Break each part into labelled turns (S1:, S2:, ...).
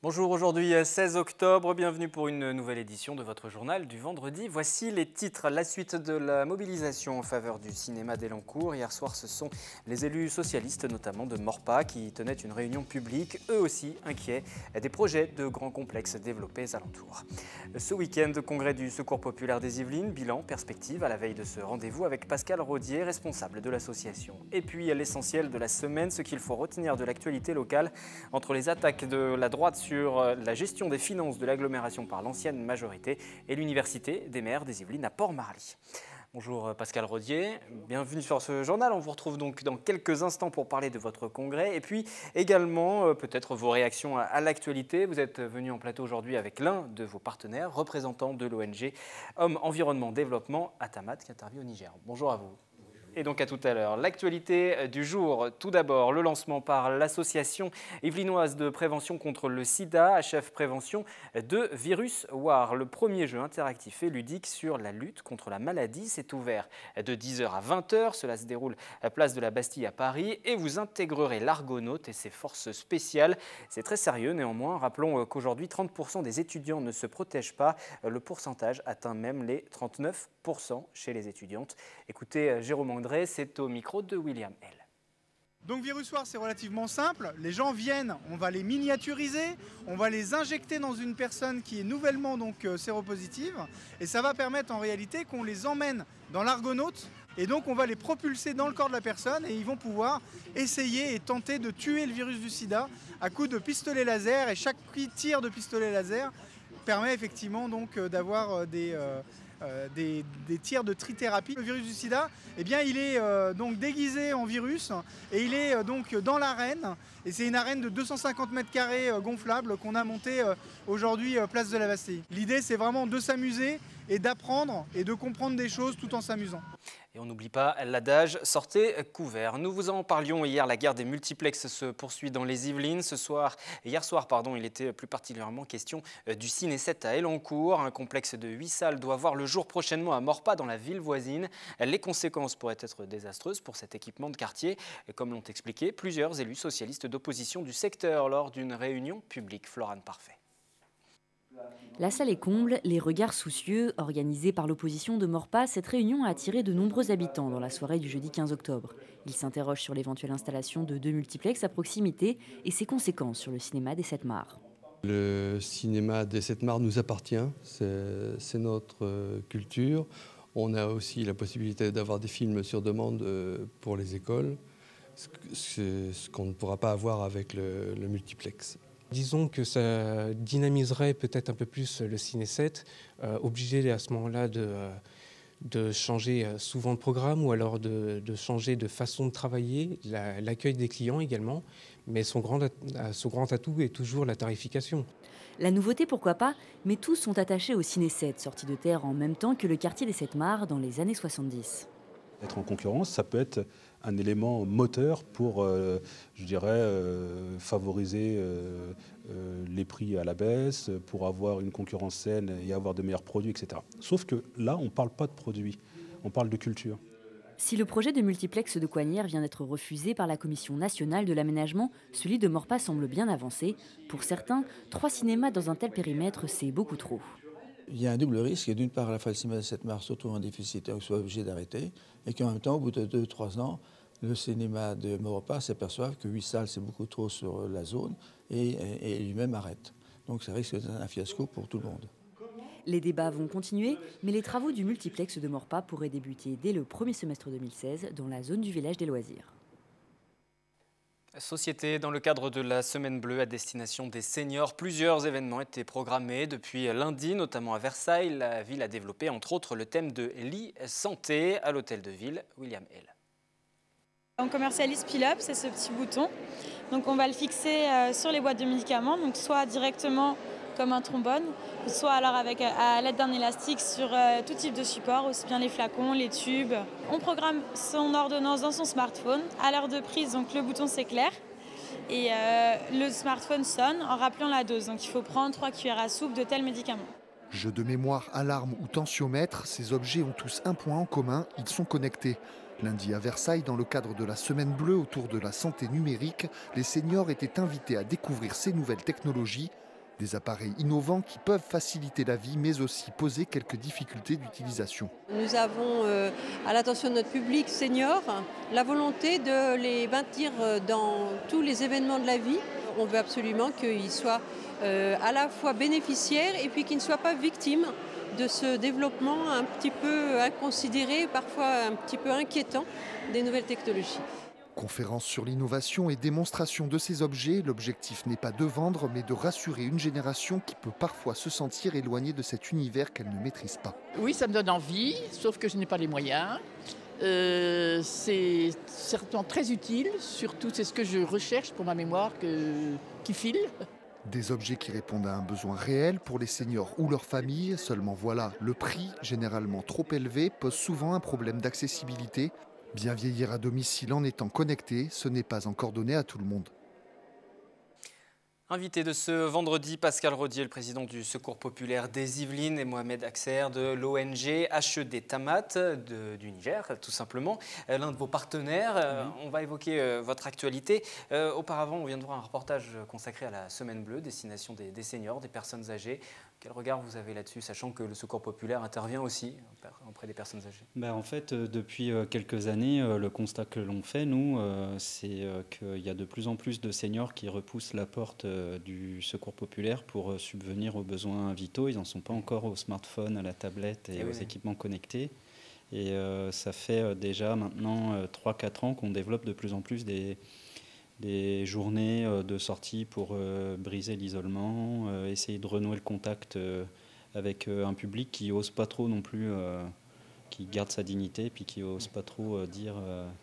S1: Bonjour, aujourd'hui 16 octobre, bienvenue pour une nouvelle édition de votre journal du vendredi. Voici les titres. La suite de la mobilisation en faveur du cinéma d'Elancourt. Hier soir, ce sont les élus socialistes, notamment de Morpa, qui tenaient une réunion publique, eux aussi inquiets des projets de grands complexes développés alentour. Ce week-end, congrès du Secours populaire des Yvelines, bilan, perspective à la veille de ce rendez-vous avec Pascal Rodier, responsable de l'association. Et puis l'essentiel de la semaine, ce qu'il faut retenir de l'actualité locale entre les attaques de la droite sur la gestion des finances de l'agglomération par l'ancienne majorité et l'université des maires des Yvelines à Port-Marly. Bonjour Pascal Rodier, bienvenue sur ce journal. On vous retrouve donc dans quelques instants pour parler de votre congrès et puis également peut-être vos réactions à l'actualité. Vous êtes venu en plateau aujourd'hui avec l'un de vos partenaires, représentant de l'ONG Hommes Environnement Développement Atamat qui intervient au Niger. Bonjour à vous. Et donc à tout à l'heure. L'actualité du jour, tout d'abord le lancement par l'association yvelinoise de prévention contre le sida, HF Prévention, de Virus War. Le premier jeu interactif et ludique sur la lutte contre la maladie. C'est ouvert de 10h à 20h. Cela se déroule à Place de la Bastille à Paris. Et vous intégrerez l'Argonaute et ses forces spéciales. C'est très sérieux néanmoins. Rappelons qu'aujourd'hui 30% des étudiants ne se protègent pas. Le pourcentage atteint même les 39% chez les étudiantes. Écoutez Jérôme André. C'est au micro de William L.
S2: Donc Virus War, c'est relativement simple. Les gens viennent, on va les miniaturiser, on va les injecter dans une personne qui est nouvellement donc séropositive, et ça va permettre en réalité qu'on les emmène dans l'Argonaute, et donc on va les propulser dans le corps de la personne, et ils vont pouvoir essayer et tenter de tuer le virus du sida à coups de pistolet laser, et chaque tir de pistolet laser permet effectivement donc d'avoir des tirs de trithérapie. Le virus du sida, eh bien, il est donc déguisé en virus et il est donc dans l'arène. Et c'est une arène de 250 mètres carrés gonflable qu'on a montée aujourd'hui place de la Bastille. L'idée, c'est vraiment de s'amuser et d'apprendre et de comprendre des choses tout en s'amusant.
S1: Et on n'oublie pas l'adage « sortez couvert ». Nous vous en parlions hier, la guerre des multiplexes se poursuit dans les Yvelines. Hier soir, il était plus particulièrement question du Ciné 7 à Elancourt. Un complexe de 8 salles doit voir le jour prochainement à Morpa, dans la ville voisine. Les conséquences pourraient être désastreuses pour cet équipement de quartier, comme l'ont expliqué plusieurs élus socialistes d'opposition du secteur lors d'une réunion publique. Florane Parfait.
S3: La salle est comble, les regards soucieux. Organisée par l'opposition de Morpa, cette réunion a attiré de nombreux habitants dans la soirée du jeudi 15 octobre. Ils s'interrogent sur l'éventuelle installation de 2 multiplexes à proximité et ses conséquences sur le cinéma des Sept Mars.
S4: Le cinéma des Sept Mars nous appartient, c'est notre culture. On a aussi la possibilité d'avoir des films sur demande pour les écoles, ce qu'on ne pourra pas avoir avec le multiplexe.
S5: Disons que ça dynamiserait peut-être un peu plus le Ciné 7, obligé à ce moment-là de changer souvent de programme ou alors de changer de façon de travailler, l'accueil des clients également, mais son grand atout est toujours la tarification.
S3: La nouveauté, pourquoi pas, mais tous sont attachés au Ciné 7, sorti de terre en même temps que le quartier des Sept Mars dans les années 70.
S6: Être en concurrence, ça peut être un élément moteur pour, favoriser les prix à la baisse, pour avoir une concurrence saine et avoir de meilleurs produits, etc. Sauf que là, on ne parle pas de produits, on parle de culture.
S3: Si le projet de multiplexe de Coignières vient d'être refusé par la Commission nationale de l'aménagement, celui de Morpa semble bien avancé. Pour certains, 3 cinémas dans un tel périmètre, c'est beaucoup trop.
S7: Il y a un double risque. D'une part, à la fois le cinéma de 7 mars se retrouve en déficit et on soit obligé d'arrêter. Et qu'en même temps, au bout de 2-3 ans, le cinéma de Morpa s'aperçoit que 8 salles, c'est beaucoup trop sur la zone et lui-même arrête. Donc ça risque d'être un fiasco pour tout le monde.
S3: Les débats vont continuer, mais les travaux du multiplexe de Morpa pourraient débuter dès le premier semestre 2016 dans la zone du village des loisirs.
S1: Société, dans le cadre de la Semaine Bleue à destination des seniors, plusieurs événements étaient programmés depuis lundi, notamment à Versailles. La ville a développé entre autres le thème de l'e-santé à l'hôtel de ville. William L.
S8: On commercialise Peel-Up, c'est ce petit bouton. Donc on va le fixer sur les boîtes de médicaments, donc soit directement comme un trombone, soit alors à l'aide d'un élastique sur tout type de support, aussi bien les flacons, les tubes. On programme son ordonnance dans son smartphone. À l'heure de prise, donc le bouton s'éclaire et le smartphone sonne en rappelant la dose. Donc il faut prendre 3 cuillères à soupe de tel médicament.
S9: Jeux de mémoire, alarme ou tensiomètre, ces objets ont tous un point en commun, ils sont connectés. Lundi à Versailles, dans le cadre de la Semaine Bleue autour de la santé numérique, les seniors étaient invités à découvrir ces nouvelles technologies Des appareils innovants qui peuvent faciliter la vie, mais aussi poser quelques difficultés d'utilisation.
S10: Nous avons à l'attention de notre public senior la volonté de les maintenir dans tous les événements de la vie. On veut absolument qu'ils soient à la fois bénéficiaires et puis qu'ils ne soient pas victimes de ce développement un petit peu inconsidéré, parfois un petit peu inquiétant des nouvelles technologies.
S9: Conférences sur l'innovation et démonstration de ces objets, l'objectif n'est pas de vendre, mais de rassurer une génération qui peut parfois se sentir éloignée de cet univers qu'elle ne maîtrise pas.
S11: Oui, ça me donne envie, sauf que je n'ai pas les moyens. C'est certainement très utile, surtout c'est ce que je recherche pour ma mémoire qui file.
S9: Des objets qui répondent à un besoin réel pour les seniors ou leurs familles, seulement voilà, le prix, généralement trop élevé, pose souvent un problème d'accessibilité. Bien vieillir à domicile en étant connecté, ce n'est pas encore donné à tout le monde.
S1: Invité de ce vendredi, Pascal Rodier, le président du Secours populaire des Yvelines, et Mohamed Akser de l'ONG HED Tamat du Niger, tout simplement, l'un de vos partenaires. On va évoquer votre actualité. Auparavant, on vient de voir un reportage consacré à la Semaine Bleue, destination des seniors, des personnes âgées. Quel regard vous avez là-dessus, sachant que le Secours populaire intervient aussi auprès des personnes âgées?
S12: En fait, depuis quelques années, le constat que l'on fait, nous, c'est qu'il y a de plus en plus de seniors qui repoussent la porte du Secours populaire pour subvenir aux besoins vitaux. Ils n'en sont pas encore au smartphone, à la tablette et aux équipements connectés. Et ça fait déjà maintenant 3-4 ans qu'on développe de plus en plus des journées de sortie pour briser l'isolement, essayer de renouer le contact avec un public qui n'ose pas trop non plus, qui garde sa dignité, puis qui n'ose pas trop dire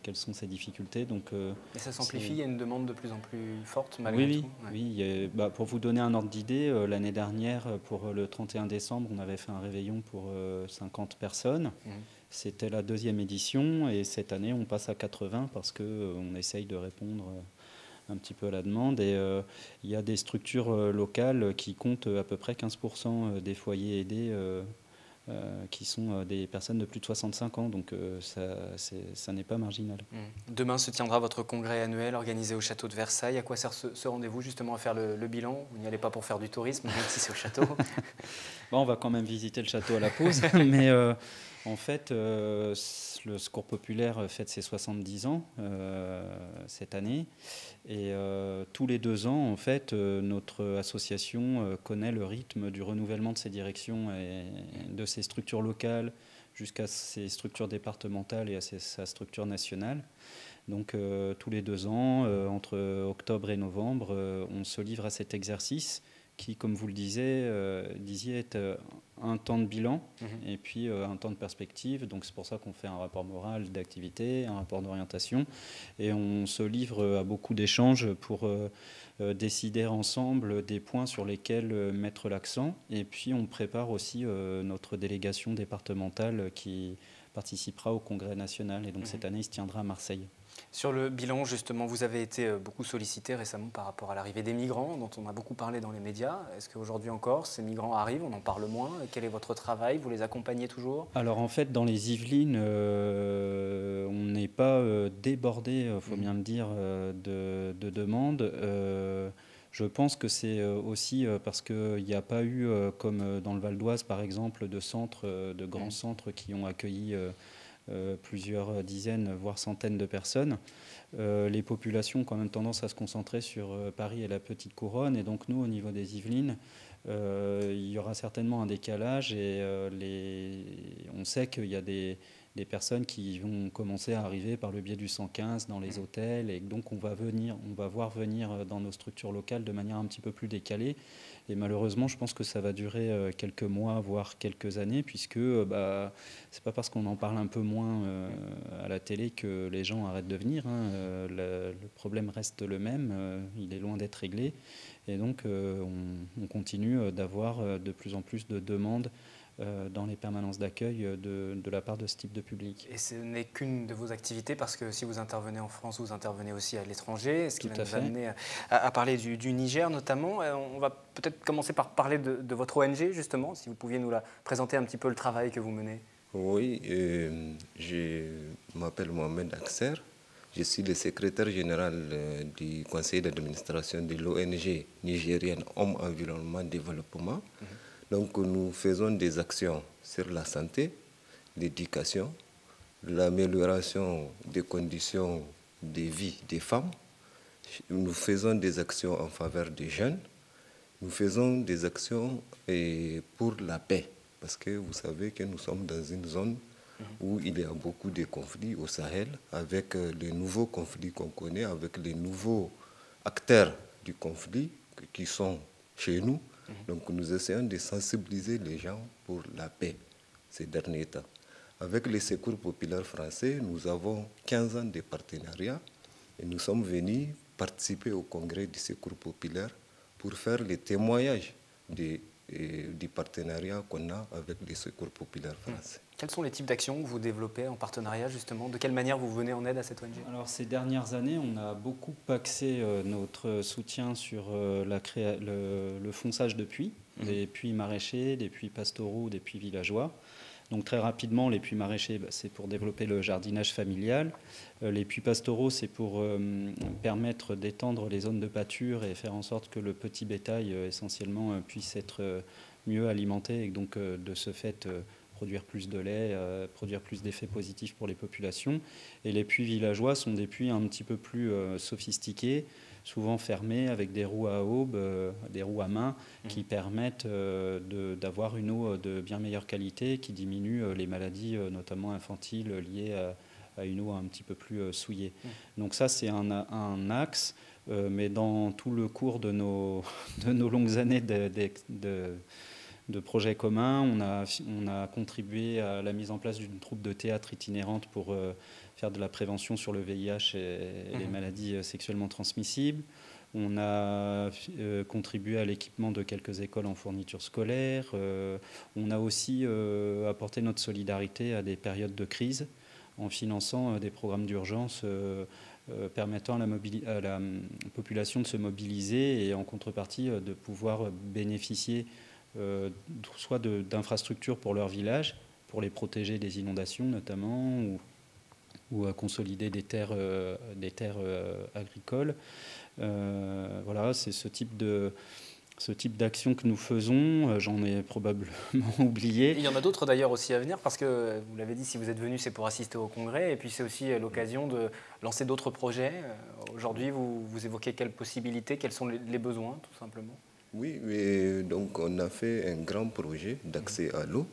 S12: quelles sont ses difficultés. Donc,
S1: et ça s'amplifie, il y a une demande de plus en plus forte malgré tout.
S12: Oui. Pour vous donner un ordre d'idée, l'année dernière, pour le 31 décembre, on avait fait un réveillon pour 50 personnes. C'était la 2e édition, et cette année, on passe à 80 parce qu'on essaye de répondre un petit peu à la demande. Et il y a des structures locales qui comptent à peu près 15% des foyers aidés qui sont des personnes de plus de 65 ans. Donc ça n'est pas marginal.
S1: Demain se tiendra votre congrès annuel organisé au château de Versailles. À quoi sert ce rendez-vous, justement, à faire le bilan? Vous n'y allez pas pour faire du tourisme, même si c'est au château.
S12: On va quand même visiter le château à la pause. Mais en fait, le Secours populaire fête ses 70 ans cette année. Et tous les 2 ans, en fait, notre association connaît le rythme du renouvellement de ses directions et de ses structures locales jusqu'à ses structures départementales et à sa structure nationale. Donc tous les 2 ans, entre octobre et novembre, on se livre à cet exercice qui, comme vous le disiez, est un temps de bilan et puis un temps de perspective. Donc c'est pour ça qu'on fait un rapport moral d'activité, un rapport d'orientation, et on se livre à beaucoup d'échanges pour décider ensemble des points sur lesquels mettre l'accent. Et puis on prépare aussi notre délégation départementale qui participera au Congrès national. Et donc cette année, il se tiendra à Marseille.
S1: Sur le bilan, justement, vous avez été beaucoup sollicité récemment par rapport à l'arrivée des migrants, dont on a beaucoup parlé dans les médias. Est-ce qu'aujourd'hui encore, ces migrants arrivent? On en parle moins. Quel est votre travail? Vous les accompagnez toujours?
S12: Alors en fait, dans les Yvelines, on n'est pas débordé, il faut bien le dire, de demandes. Je pense que c'est aussi parce qu'il n'y a pas eu, comme dans le Val d'Oise par exemple, de grands centres qui ont accueilli plusieurs dizaines, voire centaines de personnes. Les populations ont quand même tendance à se concentrer sur Paris et la Petite Couronne. Et donc nous, au niveau des Yvelines, il y aura certainement un décalage. Et on sait qu'il y a des personnes qui vont commencer à arriver par le biais du 115 dans les hôtels. Et donc on va voir venir dans nos structures locales de manière un petit peu plus décalée. Et malheureusement, je pense que ça va durer quelques mois, voire quelques années, puisque c'est pas parce qu'on en parle un peu moins à la télé que les gens arrêtent de venir. Le problème reste le même, il est loin d'être réglé. Et donc, on continue d'avoir de plus en plus de demandes dans les permanences d'accueil de la part de ce type de public.
S1: Et ce n'est qu'une de vos activités, parce que si vous intervenez en France, vous intervenez aussi à l'étranger, ce qui va nous amener à parler du Niger notamment. On va peut-être commencer par parler de votre ONG, justement, si vous pouviez nous présenter un petit peu le travail que vous menez.
S13: Oui, je m'appelle Mohamed Akser. Je suis le secrétaire général du conseil d'administration de l'ONG nigérienne Homme Environnement Développement. Donc nous faisons des actions sur la santé, l'éducation, l'amélioration des conditions de vie des femmes. Nous faisons des actions en faveur des jeunes. Nous faisons des actions pour la paix. Parce que vous savez que nous sommes dans une zone où il y a beaucoup de conflits au Sahel, avec les nouveaux conflits qu'on connaît, avec les nouveaux acteurs du conflit qui sont chez nous. Donc nous essayons de sensibiliser les gens pour la paix ces derniers temps. Avec les secours populaires français, nous avons 15 ans de partenariat et nous sommes venus participer au congrès du secours populaire pour faire les témoignages du partenariat qu'on a avec les secours populaires français.
S1: Quels sont les types d'actions que vous développez en partenariat justement? De quelle manière vous venez en aide à cette ONG?
S12: Alors ces dernières années, on a beaucoup axé notre soutien sur le fonçage de puits, des puits maraîchers, des puits pastoraux, des puits villageois. Donc très rapidement, les puits maraîchers, c'est pour développer le jardinage familial. Les puits pastoraux, c'est pour permettre d'étendre les zones de pâture et faire en sorte que le petit bétail essentiellement puisse être mieux alimenté et donc de ce fait produire plus de lait, produire plus d'effets positifs pour les populations. Et les puits villageois sont des puits un petit peu plus sophistiqués, souvent fermés avec des roues à aube, des roues à main, qui permettent d'avoir une eau de bien meilleure qualité, qui diminue les maladies, notamment infantiles, liées à une eau un petit peu plus souillée. Donc ça, c'est un axe, mais dans tout le cours de nos longues années de projets communs, on a contribué à la mise en place d'une troupe de théâtre itinérante pour faire de la prévention sur le VIH et les maladies sexuellement transmissibles. On a contribué à l'équipement de quelques écoles en fourniture scolaire. On a aussi apporté notre solidarité à des périodes de crise en finançant des programmes d'urgence permettant à la population de se mobiliser et en contrepartie de pouvoir bénéficier soit d'infrastructures pour leur village, pour les protéger des inondations notamment, ou à consolider des terres agricoles. Voilà, c'est ce type d'action que nous faisons. J'en ai probablement oublié.
S1: Il y en a d'autres d'ailleurs aussi à venir, parce que vous l'avez dit, si vous êtes venu, c'est pour assister au congrès, et puis c'est aussi l'occasion de lancer d'autres projets. Aujourd'hui, vous évoquez quelles possibilités, quels sont les besoins, tout simplement?
S13: Oui, mais donc on a fait un grand projet d'accès à l'eau,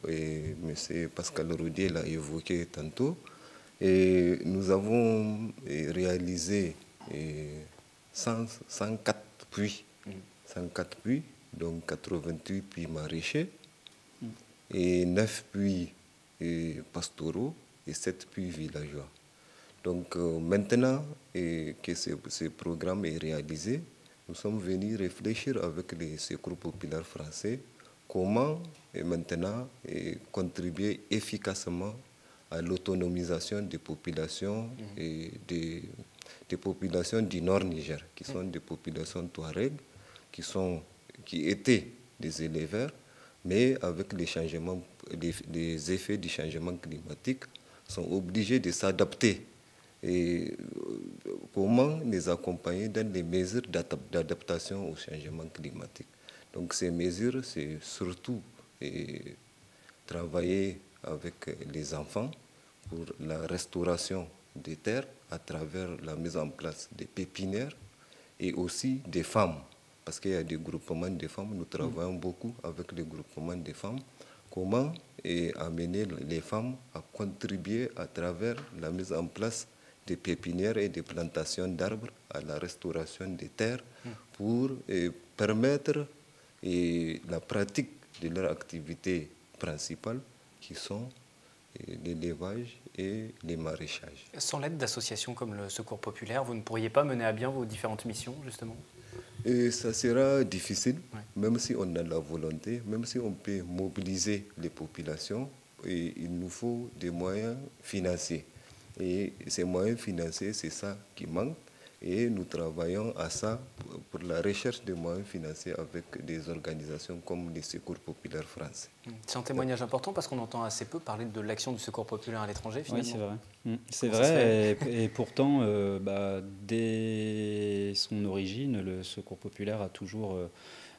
S13: et M. Pascal Roudier l'a évoqué tantôt, et nous avons réalisé 104 puits, 104 puits, donc 88 puits maraîchers, et 9 puits pastoraux et 7 puits villageois. Donc maintenant que ce programme est réalisé, nous sommes venus réfléchir avec les secours populaires français comment maintenant contribuer efficacement à l'autonomisation des populations et des populations du Nord Niger, qui sont des populations touareg, qui étaient des éleveurs, mais avec les effets du changement climatique, sont obligés de s'adapter. Et comment les accompagner dans les mesures d'adaptation au changement climatique. Donc ces mesures, c'est surtout travailler avec les enfants pour la restauration des terres à travers la mise en place des pépinières et aussi des femmes. Parce qu'il y a des groupements de femmes, nous travaillons beaucoup avec les groupements de femmes. Comment amener les femmes à contribuer à travers la mise en place des pépinières et des plantations d'arbres à la restauration des terres pour permettre la pratique de leur activité principale qui sont l'élevage et les maraîchages.
S1: Sans l'aide d'associations comme le Secours populaire, vous ne pourriez pas mener à bien vos différentes missions, justement?
S13: Et ça sera difficile, même si on a la volonté, même si on peut mobiliser les populations, et il nous faut des moyens financiers. Et ces moyens financiers, c'est ça qui manque. Et nous travaillons à ça pour la recherche de moyens financiers avec des organisations comme les Secours populaires français.
S1: C'est un témoignage important parce qu'on entend assez peu parler de l'action du Secours populaire à l'étranger, finalement.
S12: Oui, c'est vrai. C'est vrai, et pourtant, dès son origine, le Secours populaire a toujours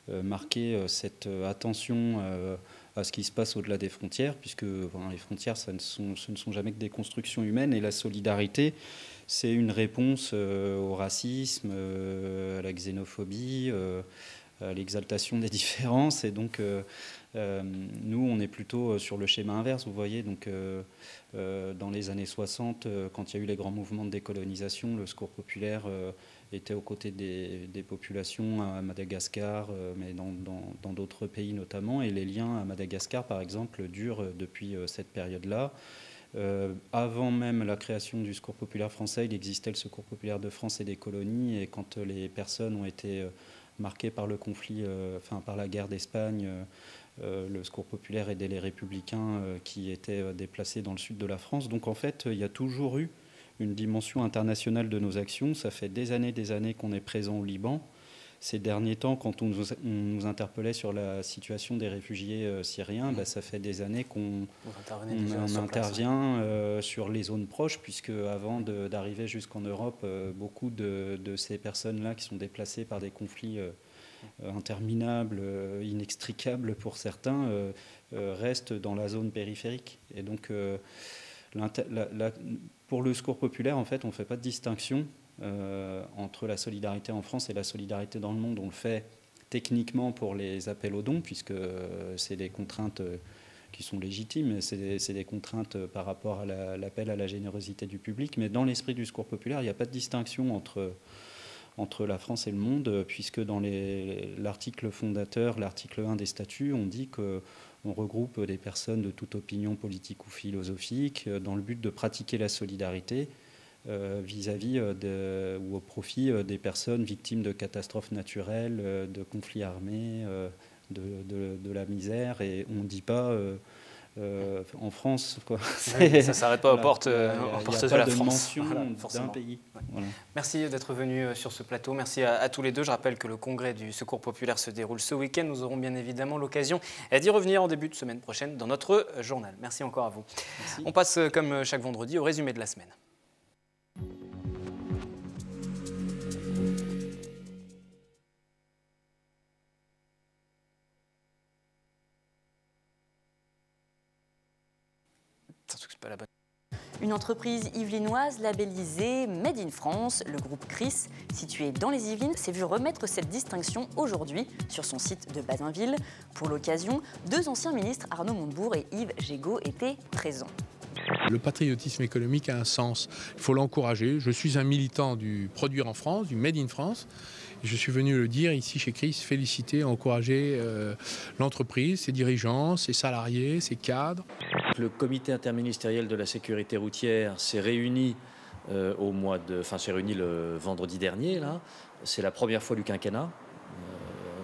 S12: marqué cette attention à ce qui se passe au-delà des frontières, puisque les frontières, ce ne sont jamais que des constructions humaines, et la solidarité, c'est une réponse au racisme, à la xénophobie, à l'exaltation des différences. Et donc, nous, on est plutôt sur le schéma inverse. Vous voyez, donc, dans les années 60, quand il y a eu les grands mouvements de décolonisation, le Secours populaire était aux côtés des populations à Madagascar, mais dans d'autres pays notamment. Et les liens à Madagascar, par exemple, durent depuis cette période-là. Avant même la création du Secours populaire français, il existait le Secours populaire de France et des colonies. Et quand les personnes ont été marquées par le conflit, par la guerre d'Espagne, le Secours populaire aidait les républicains qui étaient déplacés dans le sud de la France. Donc en fait, il y a toujours eu une dimension internationale de nos actions. Ça fait des années qu'on est présent au Liban. Ces derniers temps, quand on nous interpellait sur la situation des réfugiés syriens, ça fait des années qu'on intervient sur les zones proches, puisque avant d'arriver jusqu'en Europe, beaucoup de ces personnes-là qui sont déplacées par des conflits interminables, inextricables pour certains, restent dans la zone périphérique. Et donc, pour le Secours populaire, en fait, on ne fait pas de distinction entre la solidarité en France et la solidarité dans le monde. On le fait techniquement pour les appels aux dons, puisque c'est des contraintes qui sont légitimes, c'est des contraintes par rapport à l'appel à la générosité du public. Mais dans l'esprit du Secours populaire, il n'y a pas de distinction entre la France et le monde, puisque dans l'article fondateur, l'article 1 des statuts, on dit qu'on regroupe des personnes de toute opinion politique ou philosophique dans le but de pratiquer la solidarité vis-à-vis ou au profit des personnes victimes de catastrophes naturelles, de conflits armés, de la misère. Et on ne dit pas en France, quoi.
S1: Oui, ça ne s'arrête pas aux portes, de la France.
S12: D'un pays. Voilà.
S1: Merci d'être venu sur ce plateau. Merci à tous les deux. Je rappelle que le congrès du Secours populaire se déroule ce week-end. Nous aurons bien évidemment l'occasion d'y revenir en début de semaine prochaine dans notre journal. Merci encore à vous.
S12: Merci.
S1: On passe comme chaque vendredi au résumé de la semaine.
S3: Une entreprise yvelinoise labellisée Made in France, le groupe Chris, situé dans les Yvelines, s'est vu remettre cette distinction aujourd'hui sur son site de Bazainville. Pour l'occasion, deux anciens ministres, Arnaud Montebourg et Yves Gégaud, étaient présents.
S14: Le patriotisme économique a un sens, il faut l'encourager. Je suis un militant du produire en France, du Made in France. Et je suis venu le dire ici chez Chris, féliciter, encourager l'entreprise, ses dirigeants, ses salariés, ses cadres.
S15: Le comité interministériel de la sécurité routière s'est réuni s'est réuni le vendredi dernier. Là. C'est la première fois du quinquennat.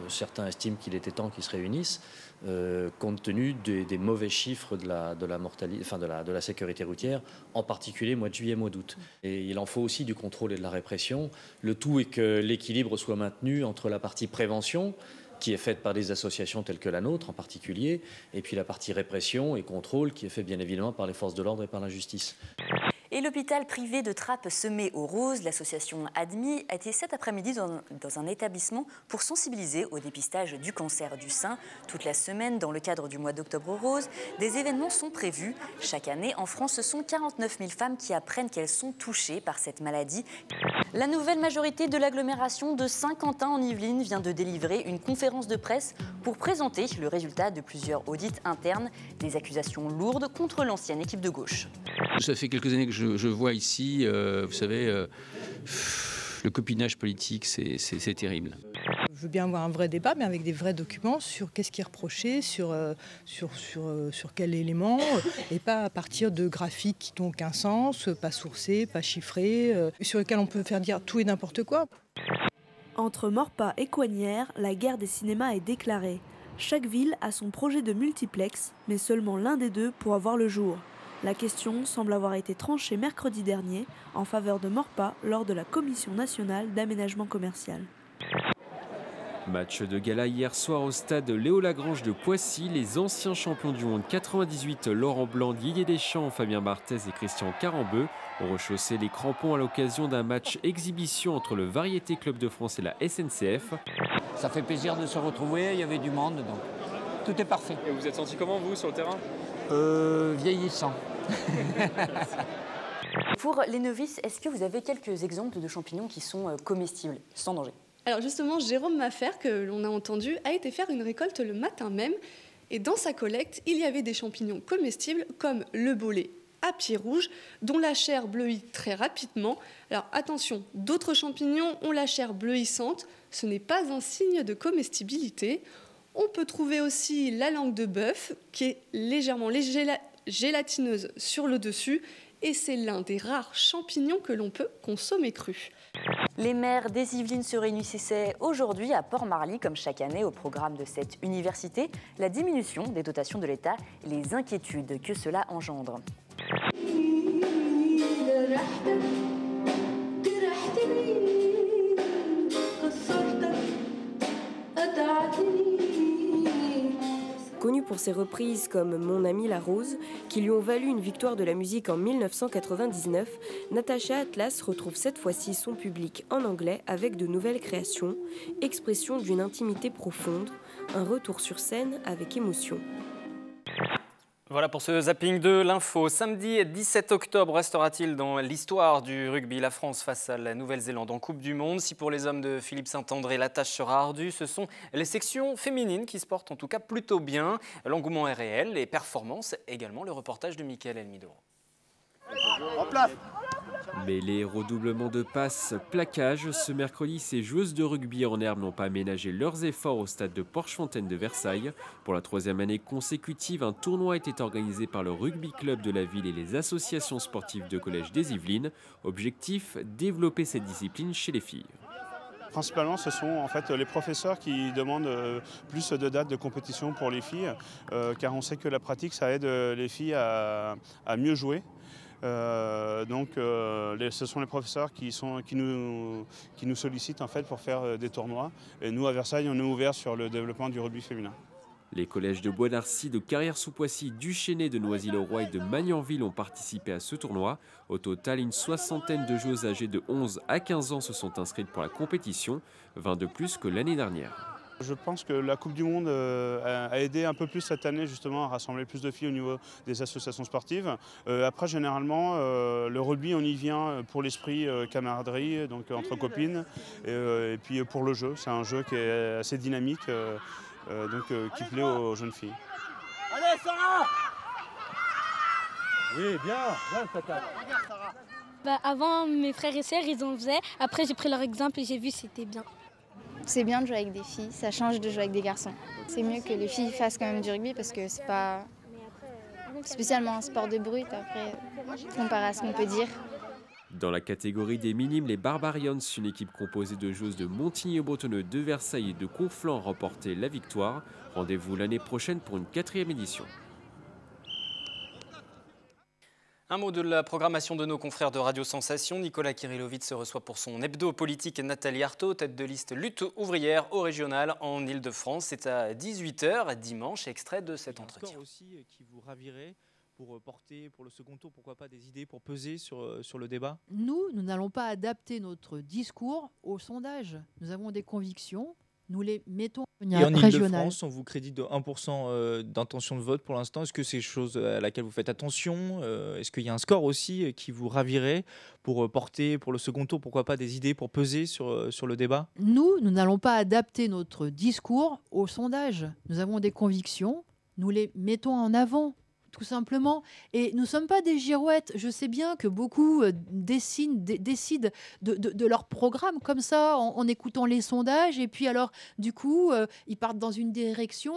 S15: Certains estiment qu'il était temps qu'ils se réunissent, compte tenu des mauvais chiffres de la sécurité routière, en particulier mois de juillet, mois d'août. Et il en faut aussi du contrôle et de la répression. Le tout est que l'équilibre soit maintenu entre la partie prévention, qui est faite par des associations telles que la nôtre en particulier, et puis la partie répression et contrôle, qui est faite bien évidemment par les forces de l'ordre et par la justice.
S3: Et l'hôpital privé de Trappes semé aux roses, l'association ADMI, a été cet après-midi dans un établissement pour sensibiliser au dépistage du cancer du sein. Toute la semaine, dans le cadre du mois d'octobre rose, des événements sont prévus. Chaque année, en France, ce sont 49 000 femmes qui apprennent qu'elles sont touchées par cette maladie. La nouvelle majorité de l'agglomération de Saint-Quentin en Yvelines vient de délivrer une conférence de presse pour présenter le résultat de plusieurs audits internes, des accusations lourdes contre l'ancienne équipe de gauche.
S16: Ça fait quelques années que je vois ici, vous savez, le copinage politique, c'est terrible.
S17: Je veux bien avoir un vrai débat, mais avec des vrais documents sur qu'est-ce qui est reproché, sur quel élément, et pas à partir de graphiques qui n'ont aucun sens, pas sourcés, pas chiffrés, sur lesquels on peut faire dire tout et n'importe quoi.
S18: Entre Maurepas et Coignières, la guerre des cinémas est déclarée. Chaque ville a son projet de multiplex, mais seulement l'un des deux pourra voir le jour. La question semble avoir été tranchée mercredi dernier en faveur de Maurepas lors de la Commission nationale d'aménagement commercial.
S19: Match de gala hier soir au stade Léo Lagrange de Poissy. Les anciens champions du monde 98, Laurent Blanc, Didier Deschamps, Fabien Barthez et Christian Carambeu ont rechaussé les crampons à l'occasion d'un match exhibition entre le Variété Club de France et la SNCF.
S20: Ça fait plaisir de se retrouver, il y avait du monde, donc tout est parfait.
S21: Et vous êtes senti comment, vous, sur le terrain?
S20: Vieillissant.
S3: Pour les novices, est-ce que vous avez quelques exemples de champignons qui sont comestibles, sans danger?
S22: Alors justement, Jérôme Maffer, que l'on a entendu, a été faire une récolte le matin même. Et dans sa collecte, il y avait des champignons comestibles comme le bolet à pied rouge, dont la chair bleuit très rapidement. Alors attention, d'autres champignons ont la chair bleuissante. Ce n'est pas un signe de comestibilité. On peut trouver aussi la langue de bœuf, qui est légèrement gélatineuse sur le dessus. Et c'est l'un des rares champignons que l'on peut consommer cru.
S3: Les maires des Yvelines se réunissaient aujourd'hui à Port-Marly, comme chaque année au programme de cette université, la diminution des dotations de l'État et les inquiétudes que cela engendre.
S23: Connue pour ses reprises comme Mon ami la rose, qui lui ont valu une victoire de la musique en 1999, Natacha Atlas retrouve cette fois-ci son public en anglais avec de nouvelles créations, expression d'une intimité profonde, un retour sur scène avec émotion.
S1: Voilà pour ce zapping de l'info. Samedi 17 octobre restera-t-il dans l'histoire du rugby, la France face à la Nouvelle-Zélande en Coupe du Monde. Si pour les hommes de Philippe Saint-André, la tâche sera ardue, ce sont les sections féminines qui se portent en tout cas plutôt bien. L'engouement est réel, les performances également. Le reportage de Mickaël Elmidoro.
S21: En place.
S19: Mêlés, redoublement de passes, plaquage, ce mercredi, ces joueuses de rugby en herbe n'ont pas ménagé leurs efforts au stade de Porchefontaine de Versailles. Pour la troisième année consécutive, un tournoi était organisé par le rugby club de la ville et les associations sportives de collège des Yvelines. Objectif, développer cette discipline chez les filles.
S6: Principalement, ce sont en fait les professeurs qui demandent plus de dates de compétition pour les filles, car on sait que la pratique, ça aide les filles à mieux jouer. Ce sont les professeurs qui nous sollicitent en fait pour faire des tournois. Et nous, à Versailles, on est ouvert sur le développement du rugby féminin.
S19: Les collèges de Bois-d'Arcy, de Carrière-sous-Poissy, du Chesnay, de Noisy-le-Roi et de Magnanville ont participé à ce tournoi. Au total, une soixantaine de joueuses âgées de 11 à 15 ans se sont inscrites pour la compétition, 20 de plus que l'année dernière.
S6: Je pense que la Coupe du Monde a aidé un peu plus cette année justement à rassembler plus de filles au niveau des associations sportives. Après, généralement, le rugby, on y vient pour l'esprit camaraderie, donc entre copines, et puis pour le jeu. C'est un jeu qui est assez dynamique, qui plaît aux jeunes filles.
S21: Allez, Sarah! Oui, bien, Sarah.
S24: Avant, mes frères et sœurs, ils en faisaient. Après, j'ai pris leur exemple et j'ai vu que c'était bien.
S25: C'est bien de jouer avec des filles, ça change de jouer avec des garçons. C'est mieux que les filles fassent quand même du rugby parce que c'est pas spécialement un sport de brut après, comparé à ce qu'on peut dire.
S19: Dans la catégorie des minimes, les Barbarians, une équipe composée de joueuses de Montigny-Bretonneux, de Versailles et de Conflans, a remporté la victoire. Rendez-vous l'année prochaine pour une 4e édition.
S1: Un mot de la programmation de nos confrères de Radio Sensation. Nicolas Kirillovitz se reçoit pour son hebdo politique Nathalie Arthaud, tête de liste lutte ouvrière au régional en Ile-de-France. C'est à 18h dimanche, extrait de cet entretien.
S26: Aussi qui vous ravirait pour porter pour le second tour, pourquoi pas des idées pour peser sur le débat?
S27: Nous n'allons pas adapter notre discours au sondage. Nous avons des convictions. Nous les mettons
S26: et en Ile-de-France, on vous crédite de 1% d'intention de vote pour l'instant. Est-ce que c'est chose à laquelle vous faites attention? Est-ce qu'il y a un score aussi qui vous ravirait pour porter pour le second tour, pourquoi pas des idées pour peser sur le débat?
S27: Nous n'allons pas adapter notre discours au sondage. Nous avons des convictions. Nous les mettons en avant. Tout simplement. Et nous ne sommes pas des girouettes. Je sais bien que beaucoup décident de leur programme comme ça, en écoutant les sondages. Et puis alors, du coup, ils partent dans une direction.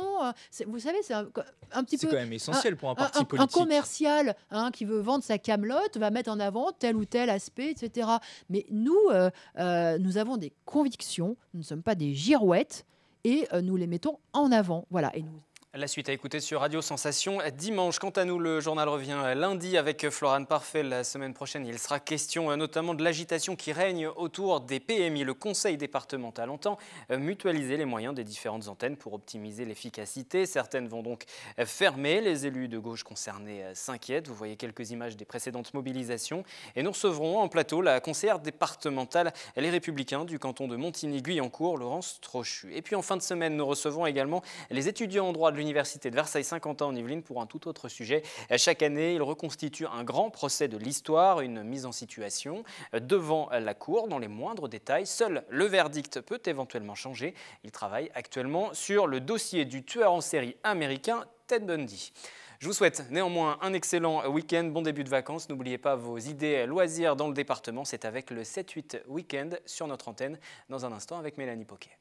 S27: Vous savez, c'est un petit peu...
S26: C'est quand même essentiel pour un parti politique.
S27: Un commercial qui veut vendre sa camelote va mettre en avant tel ou tel aspect, etc. Mais nous, nous avons des convictions. Nous ne sommes pas des girouettes. Et nous les mettons en avant. Voilà. Et nous...
S1: La suite à écouter sur Radio Sensation dimanche. Quant à nous, le journal revient lundi avec Florane Parfait. La semaine prochaine, il sera question notamment de l'agitation qui règne autour des PMI. Le conseil départemental entend mutualiser les moyens des différentes antennes pour optimiser l'efficacité. Certaines vont donc fermer. Les élus de gauche concernés s'inquiètent. Vous voyez quelques images des précédentes mobilisations. Et nous recevrons en plateau la conseillère départementale Les Républicains du canton de Montigny-Guyancourt, Laurence Trochu. Et puis en fin de semaine, nous recevons également les étudiants en droit de l'Université de Versailles-Saint-Quentin en Yvelines pour un tout autre sujet. Chaque année, ils reconstituent un grand procès de l'histoire, une mise en situation devant la cour dans les moindres détails. Seul le verdict peut éventuellement changer. Ils travaillent actuellement sur le dossier du tueur en série américain Ted Bundy. Je vous souhaite néanmoins un excellent week-end, bon début de vacances. N'oubliez pas vos idées loisirs dans le département. C'est avec le 7-8 week-end sur notre antenne dans un instant avec Mélanie Poquet.